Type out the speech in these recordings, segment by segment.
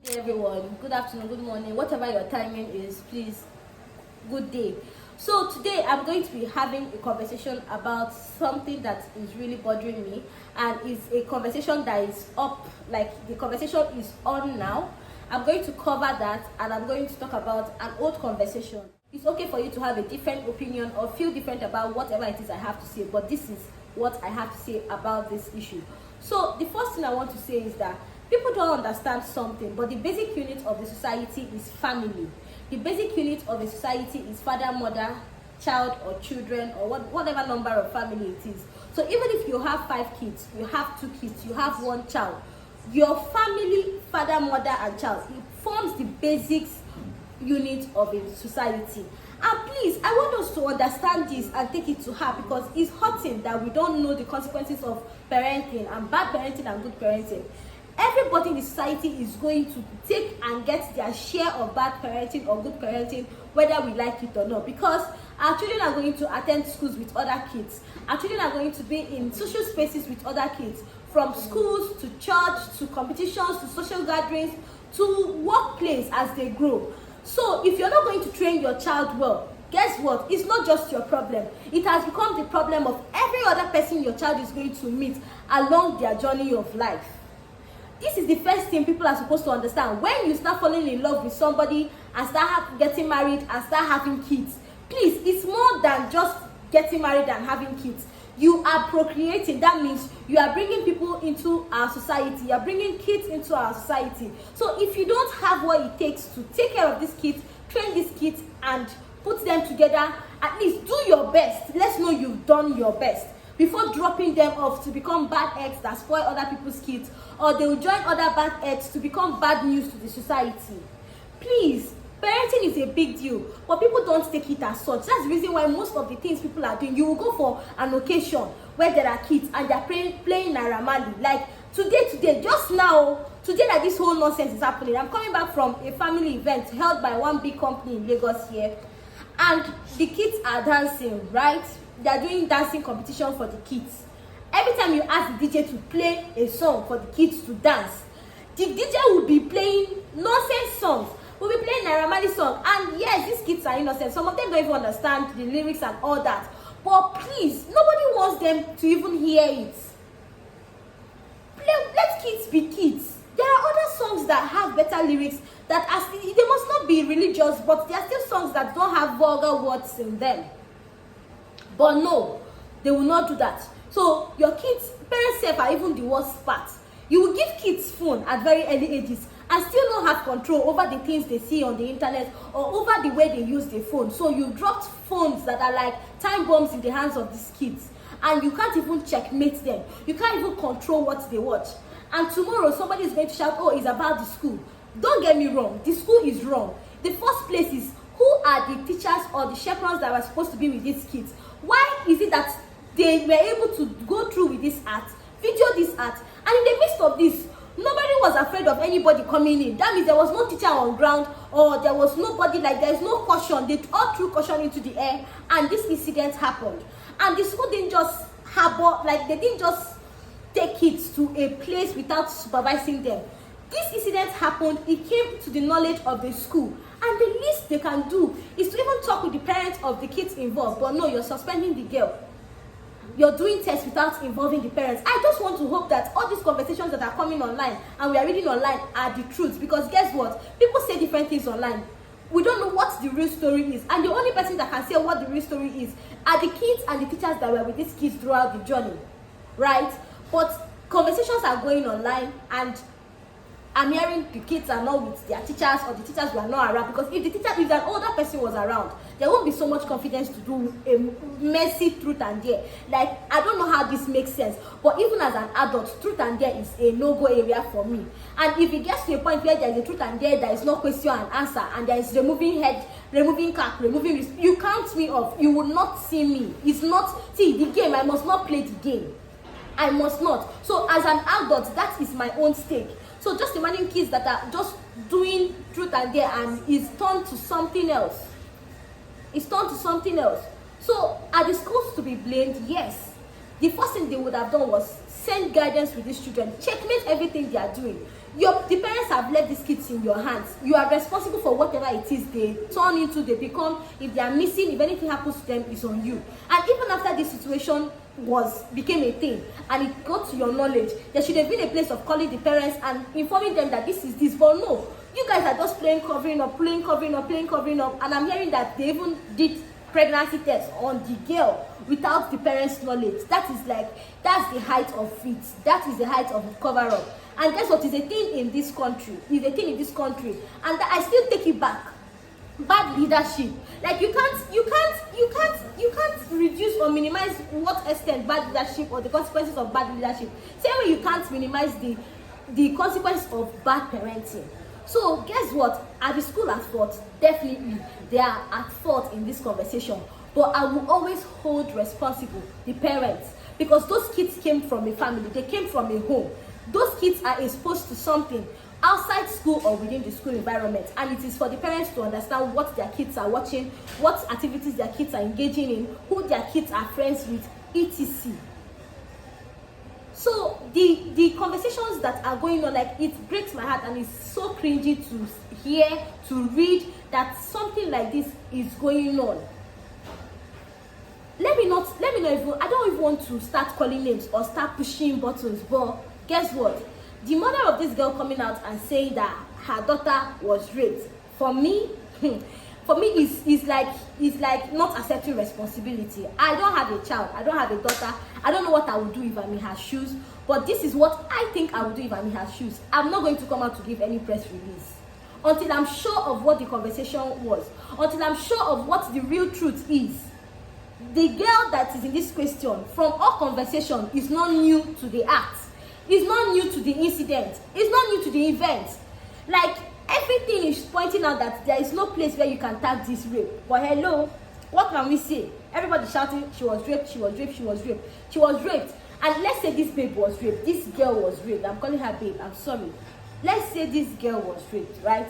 Hey everyone, good afternoon, good morning, whatever your timing is, please, good day. So today I'm going to be having a conversation about something that is really bothering me, and it's a conversation that is up, like the conversation is on now. I'm going to cover that, and I'm going to talk about an old conversation. It's okay for you to have a different opinion or feel different about whatever it is I have to say, but this is what I have to say about this issue. So the first thing I want to say is that people don't understand something, but the basic unit of the society is family. The basic unit of a society is father, mother, child, or children, or whatever number of family it is. So even if you have 5 kids, you have 2 kids, you have 1 child, your family, father, mother, and child, it forms the basics unit of a society. And please, I want us to understand this and take it to heart, because it's hurting that we don't know the consequences of parenting, and bad parenting and good parenting. Everybody in the society is going to take and get their share of bad parenting or good parenting, whether we like it or not, because our children are going to attend schools with other kids. Our children are going to be in social spaces with other kids, from schools to church to competitions to social gatherings to workplace as they grow. So if you're not going to train your child well, guess what? It's not just your problem. It has become the problem of every other person your child is going to meet along their journey of life. This is the first thing people are supposed to understand. When you start falling in love with somebody and start getting married and start having kids, please, it's more than just getting married and having kids. You are procreating. That means you are bringing people into our society. You are bringing kids into our society. So if you don't have what it takes to take care of these kids, train these kids, and put them together, at least do your best. Let's know you've done your best before dropping them off to become bad eggs that spoil other people's kids, or they will join other bad eggs to become bad news to the society. Please, parenting is a big deal, but people don't take it as such. That's the reason why most of the things people are doing, you will go for an occasion where there are kids and they're playing Naira Marley. Like today, just now, today that this whole nonsense is happening, I'm coming back from a family event held by one big company in Lagos here, and the kids are dancing, right? They are doing dancing competition for the kids. Every time you ask the DJ to play a song for the kids to dance, the DJ will be playing nonsense songs. Will be playing Naira Marley song. And yes, these kids are innocent. Some of them don't even understand the lyrics and all that. But please, nobody wants them to even hear it. Let kids be kids. There are other songs that have better lyrics that they must not be religious, but there are still songs that don't have vulgar words in them. But no, they will not do that. So your kids, parents self are even the worst part. You will give kids phone at very early ages and still not have control over the things they see on the internet or over the way they use the phone. So you dropped phones that are like time bombs in the hands of these kids, and you can't even checkmate them. You can't even control what they watch. And tomorrow somebody is going to shout, oh, it's about the school. Don't get me wrong, the school is wrong. The first place is, who are the teachers or the chaperones that were supposed to be with these kids? Why is it that they were able to go through with this act, video this act, and in the midst of this, nobody was afraid of anybody coming in? That means there was no teacher on ground, or there was nobody, like there is no caution. They all threw caution into the air, and this incident happened. And the school didn't just harbor, like they didn't just take kids to a place without supervising them. This incident happened, it came to the knowledge of the school, and the least they can do is to even talk with the parents of the kids involved. But no, you're suspending the girl. You're doing tests without involving the parents. I just want to hope that all these conversations that are coming online and we are reading online are the truth, because guess what? People say different things online. We don't know what the real story is, and the only person that can say what the real story is are the kids and the teachers that were with these kids throughout the journey, right? But conversations are going online, and I'm hearing the kids are not with their teachers, or the teachers were not around, because if an older person was around, there won't be so much confidence to do a messy truth and dare. Like, I don't know how this makes sense, but even as an adult, truth and dare is a no-go area for me. And if it gets to a point where there is a truth and dare, there is no question and answer, and there is removing head, removing cap, removing, you count me off. You will not see me. It's not, see, the game, I must not play the game. I must not. So as an adult, that is my own stake. So just imagine kids that are just doing truth and dare, and it's turned to something else. It's turned to something else. So are the schools to be blamed? Yes. The first thing they would have done was send guidance with these children, checkmate everything they are doing. The parents have left these kids in your hands. You are responsible for whatever it is they turn into, they become. If they are missing, if anything happens to them, it's on you. And even after this situation became a thing and it got to your knowledge, there should have been a place of calling the parents and informing them that this is this. But no, you guys are just covering up, and I'm hearing that they even did pregnancy test on the girl without the parents' knowledge. That's the height of it. That is the height of cover up. And guess what? Is a thing in this country. And I still take it back. Bad leadership. Like you can't reduce or minimize what extent bad leadership or the consequences of bad leadership. Same way you can't minimize the consequences of bad parenting. So guess what? Are the school at fault? Definitely, they are at fault in this conversation. But I will always hold responsible the parents, because those kids came from a family. They came from a home. Those kids are exposed to something outside school or within the school environment, and it is for the parents to understand what their kids are watching, what activities their kids are engaging in, who their kids are friends with, etc. So the conversations that are going on, like, it breaks my heart and it's so cringy to hear, to read that something like this is going on. Let me not even, I don't even want to start calling names or start pushing buttons, but guess what? The mother of this girl coming out and saying that her daughter was raped, for me is like not accepting responsibility. I don't have a child, I don't have a daughter, I don't know what I would do if I'm in her shoes, but this is what I think I would do if I'm in her shoes. I'm not going to come out to give any press release until I'm sure of what the conversation was, until I'm sure of what the real truth is. The girl that is in this question, from our conversation, is not new to the act, is not new to the incident, is not new to the event. Like, everything is pointing out that there is no place where you can tag this rape. But hello, what can we say? Everybody shouting, she was raped, she was raped, she was raped, she was raped. And let's say this babe was raped, this girl was raped. I'm calling her babe, I'm sorry. Let's say this girl was raped, right?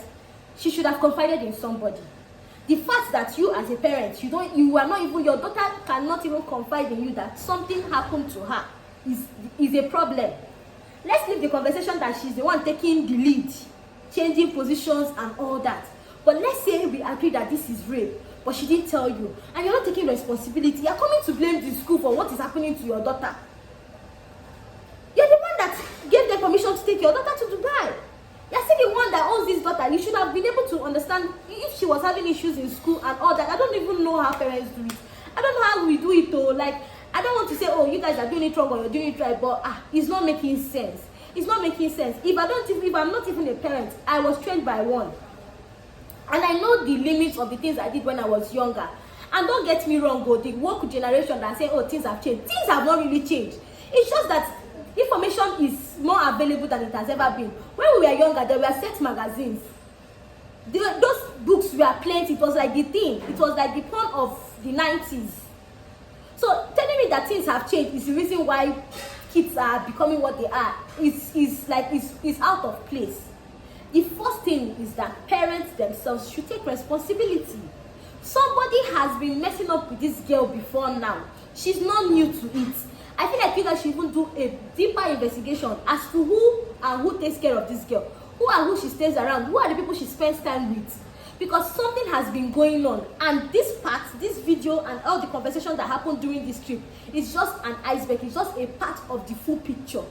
She should have confided in somebody. The fact that you as a parent, your daughter cannot even confide in you that something happened to her is a problem. Let's leave the conversation that she's the one taking the lead, changing positions and all that. But let's say we agree that this is rape, but she didn't tell you, and you're not taking responsibility. You're coming to blame the school for what is happening to your daughter. You're the one that gave them permission to take your daughter to Dubai. You're still the one that owns this daughter. You should have been able to understand if she was having issues in school and all that. I don't even know how parents do it. I don't know how we do it though. Like, I don't want to say, oh, you guys are doing it wrong or you're doing it right, but it's not making sense. It's not making sense. If I'm not even a parent, I was trained by one. And I know the limits of the things I did when I was younger. And don't get me wrong, the woke generation that say, oh, things have changed. Things have not really changed. It's just that information is more available than it has ever been. When we were younger, there were sex magazines. Those books were plenty. It was like the thing. It was like the porn of the 90s. So telling me that things have changed is the reason why kids are becoming what they are. It's out of place. The first thing is that parents themselves should take responsibility. Somebody has been messing up with this girl before now. She's not new to it. I feel like you guys should even do a deeper investigation as to who takes care of this girl, who she stays around, who are the people she spends time with. Because something has been going on, and this video and all the conversation that happened during this trip is just an iceberg. It's just a part of the full picture.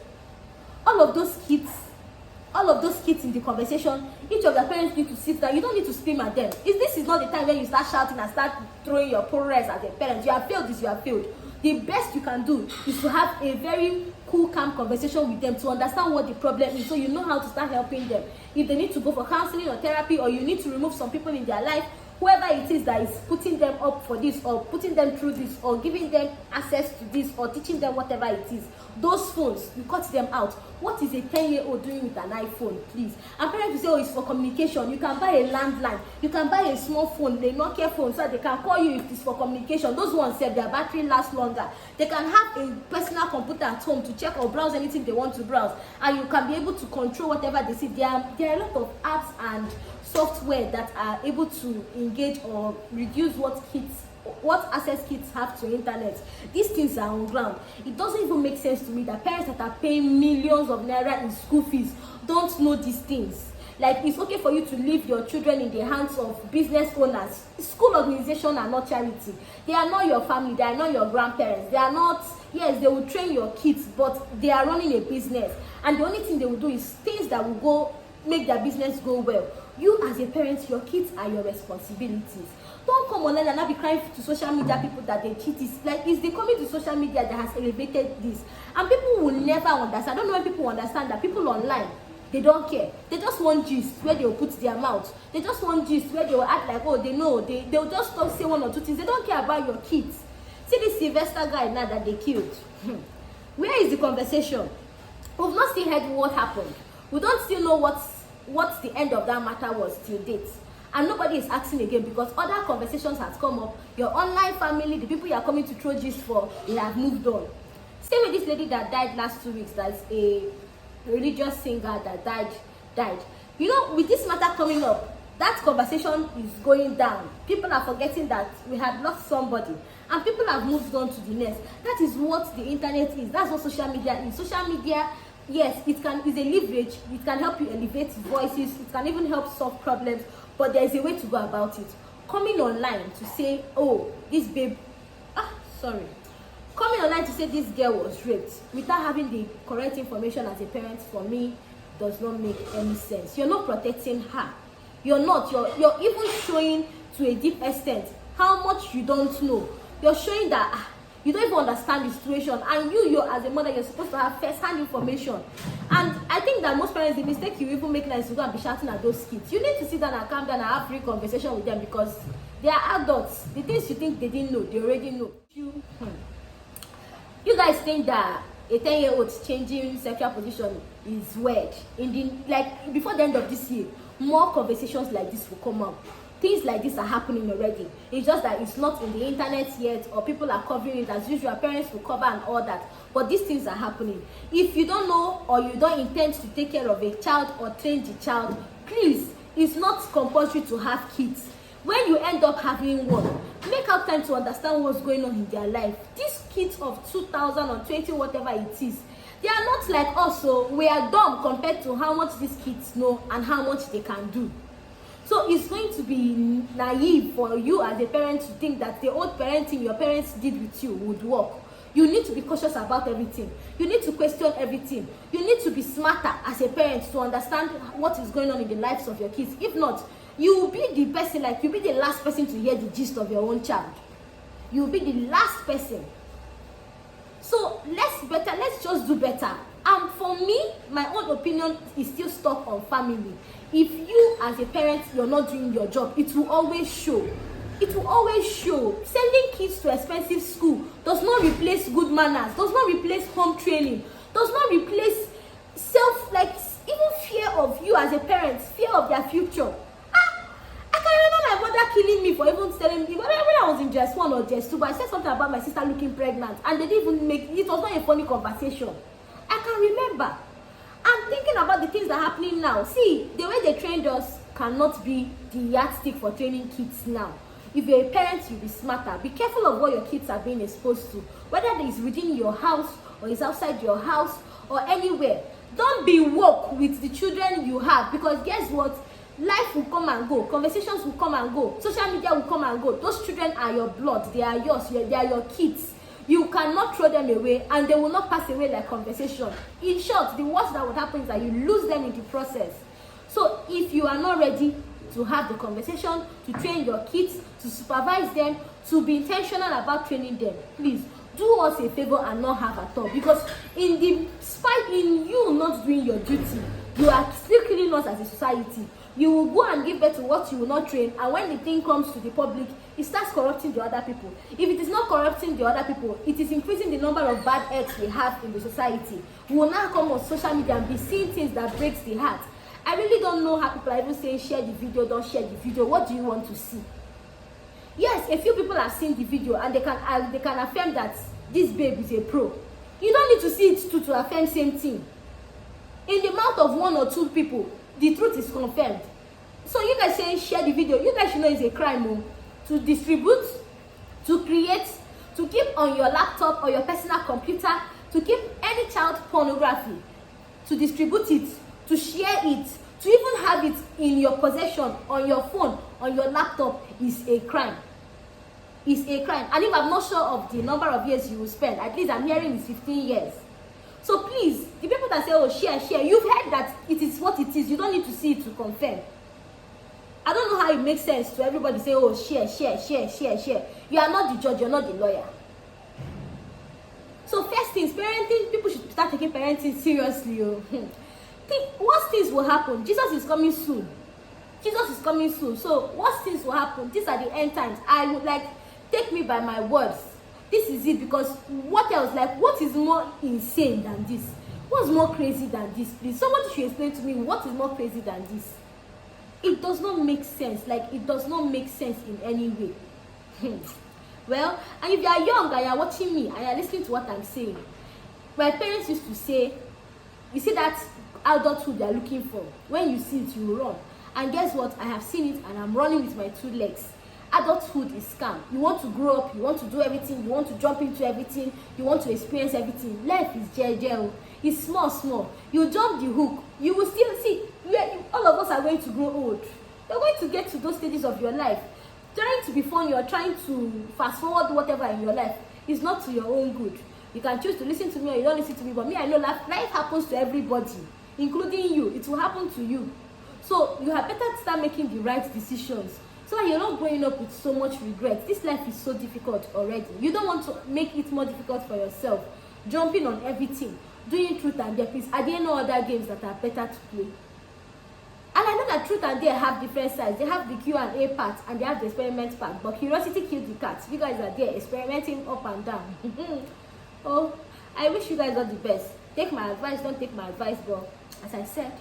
All of those kids in the conversation, each of their parents need to sit down. You don't need to scream at them. This is not the time when you start shouting and start throwing your progress at the parents. You have failed this, you have failed. The best you can do is to have a very cool, calm conversation with them to understand what the problem is, so you know how to start helping them. If they need to go for counseling or therapy, or you need to remove some people in their life, whoever it is that is putting them up for this, or putting them through this, or giving them access to this, or teaching them whatever it is, those phones, you cut them out. What is a 10-year-old doing with an iPhone, please? And parents will say, oh, it's for communication. You can buy a landline, you can buy a small phone, a Nokia phone, so they can call you if it's for communication. Those ones say their battery lasts longer. They can have a personal computer at home to check or browse anything they want to browse, and you can be able to control whatever they see. There are a lot of apps and software that are able to engage or reduce what access kids have to internet. These things are on ground. It doesn't even make sense to me that parents that are paying millions of naira in school fees don't know these things. Like, it's okay for you to leave your children in the hands of business owners. School organizations are not charity. They are not your family. They are not your grandparents. They are not, yes, they will train your kids, but they are running a business. And the only thing they will do is things that will go make their business go well. You as a parent, your kids are your responsibilities. Don't come online and not be crying to social media people that they cheat. It's like, it's the coming to social media that has elevated this. And people will never understand. I don't know when people understand that people online, they don't care. They just want gist where they will put their mouth. They just want gist where they will act like, oh, they know. They'll just stop say one or two things. They don't care about your kids. See this Sylvester guy now that they killed. Where is the conversation? We've not still heard what happened. We don't still know what the end of that matter was till date. And nobody is asking again because other conversations has come up. Your online family, the people you are coming to throw gist for, they have moved on. Same with this lady that died last 2 weeks. That's a religious singer that died. You know, with this matter coming up, that conversation is going down. People are forgetting that we had lost somebody. And people have moved on to the next. That is what the internet is. That's what social media is. Social media, yes, is a leverage. It can help you elevate voices. It can even help solve problems. But there is a way to go about it. Coming online to say, oh, this babe, coming online to say this girl was raped without having the correct information as a parent, for me, does not make any sense. You're not protecting her. You're even showing to a deep extent how much you don't know. You're showing that you don't even understand the situation, and you as a mother, you're supposed to have first-hand information. And I think that most parents, the mistake you even make now is to go and be shouting at those kids. You need to sit down and calm down and have free conversation with them because they are adults. The things you think they didn't know, they already know. You guys think that a 10-year-old changing sexual position is weird? Before the end of this year, more conversations like this will come up. Things like this are happening already. It's just that it's not in the internet yet, or people are covering it as usual. Parents will cover and all that. But these things are happening. If you don't know or you don't intend to take care of a child or train the child, please, it's not compulsory to have kids. When you end up having one, make out time to understand what's going on in their life. These kids of 2020, whatever it is, they are not like us, so we are dumb compared to how much these kids know and how much they can do. So it's going to be naive for you as a parent to think that the old parenting your parents did with you would work. You need to be cautious about everything. You need to question everything. You need to be smarter as a parent to understand what is going on in the lives of your kids. If not, you will be the person, you'll be the last person to hear the gist of your own child. You'll be the last person. So let's just do better. And for me, my own opinion is still stuck on family. If you as a parent, you're not doing your job, it will always show. It will always show. Sending kids to expensive school does not replace good manners, does not replace home training, does not replace even fear of you as a parent, fear of their future. I can remember my mother killing me for even telling me when I was in just 1 or just 2, but I said something about my sister looking pregnant, and they didn't even it was not a funny conversation. I can remember. I'm thinking about the things that are happening now. See, the way they trained us cannot be the yardstick for training kids now. If you're a parent, you'll be smarter. Be careful of what your kids are being exposed to, whether it is within your house or it's outside your house or anywhere. Don't be woke with the children you have, because guess what? Life will come and go. Conversations will come and go. Social media will come and go. Those children are your blood. They are yours. They are your kids. You cannot throw them away, and they will not pass away like conversation. In short, the worst that would happen is that you lose them in the process. So if you are not ready to have the conversation, to train your kids, to supervise them, to be intentional about training them, please do us a favor and not have at all. Because in you not doing your duty, you are still killing us as a society. You will go and give birth to what you will not train, and when the thing comes to the public, it starts corrupting the other people. If it is not corrupting the other people, it is increasing the number of bad eggs we have in the society. We will now come on social media and be seeing things that breaks the heart. I really don't know how people are even saying share the video, don't share the video. What do you want to see? Yes, a few people have seen the video and they can affirm that this babe is a pro. You don't need to see it to affirm same thing. In the mouth of 1 or 2 people, the truth is confirmed. So you guys saying share the video, you guys should know it's a crime to distribute, to create, to keep on your laptop or your personal computer, to keep any child pornography, to distribute it, to share it, To even have it in your possession, on your phone, on your laptop, is a crime. Is a crime. And if I'm not sure of the number of years you will spend, at least I'm hearing is 15 years. So please, the people that say, oh, share, you've heard that it is what it is. You don't need to see it to confirm. I don't know how it makes sense to everybody say, oh, share. You are not the judge, you're not the lawyer. So first things, parenting, people should start taking parenting seriously. What things will happen? Jesus is coming soon. So what things will happen? These are the end times. I would like, take me by my words. This is it, because what else? Like, what is more insane than this? What's more crazy than this? Please, somebody should explain to me what is more crazy than this. It does not make sense. Like, it does not make sense in any way. Well, and if you are young and you are watching me and you are listening to what I'm saying, my parents used to say, you see that adulthood you are looking for, when you see it, you will run. And guess what? I have seen it and I'm running with my 2 legs. Adulthood is scam. You want to grow up, you want to do everything, you want to jump into everything, you want to experience everything. Life is JJ. It's small. You jump the hook, you will still see. All of us are going to grow old. You're going to get to those stages of your life. Trying to be fun, you're trying to fast forward whatever in your life. It's not to your own good. You can choose to listen to me or you don't listen to me, but me, I know life happens to everybody, including you. It will happen to you. So you have better start making the right decisions, so that you're not growing up with so much regret. This life is so difficult already. You don't want to make it more difficult for yourself, jumping on everything, doing truth and dare. Please, are there no other games that are better to play? And I know that truth and dare have different sides. They have the Q&A part and they have the experiment part, but curiosity killed the cat. You guys are there experimenting up and down. Oh, I wish you guys all the best. Take my advice, don't take my advice, but as I said,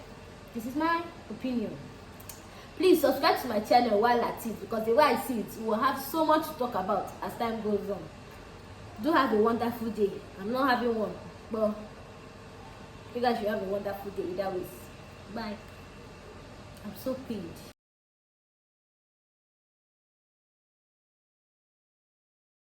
this is my opinion. Please subscribe to my channel while at it, because the way I see it, we will have so much to talk about as time goes on. Do have a wonderful day. I'm not having one, but you guys should have a wonderful day either way. Bye. I'm so paid.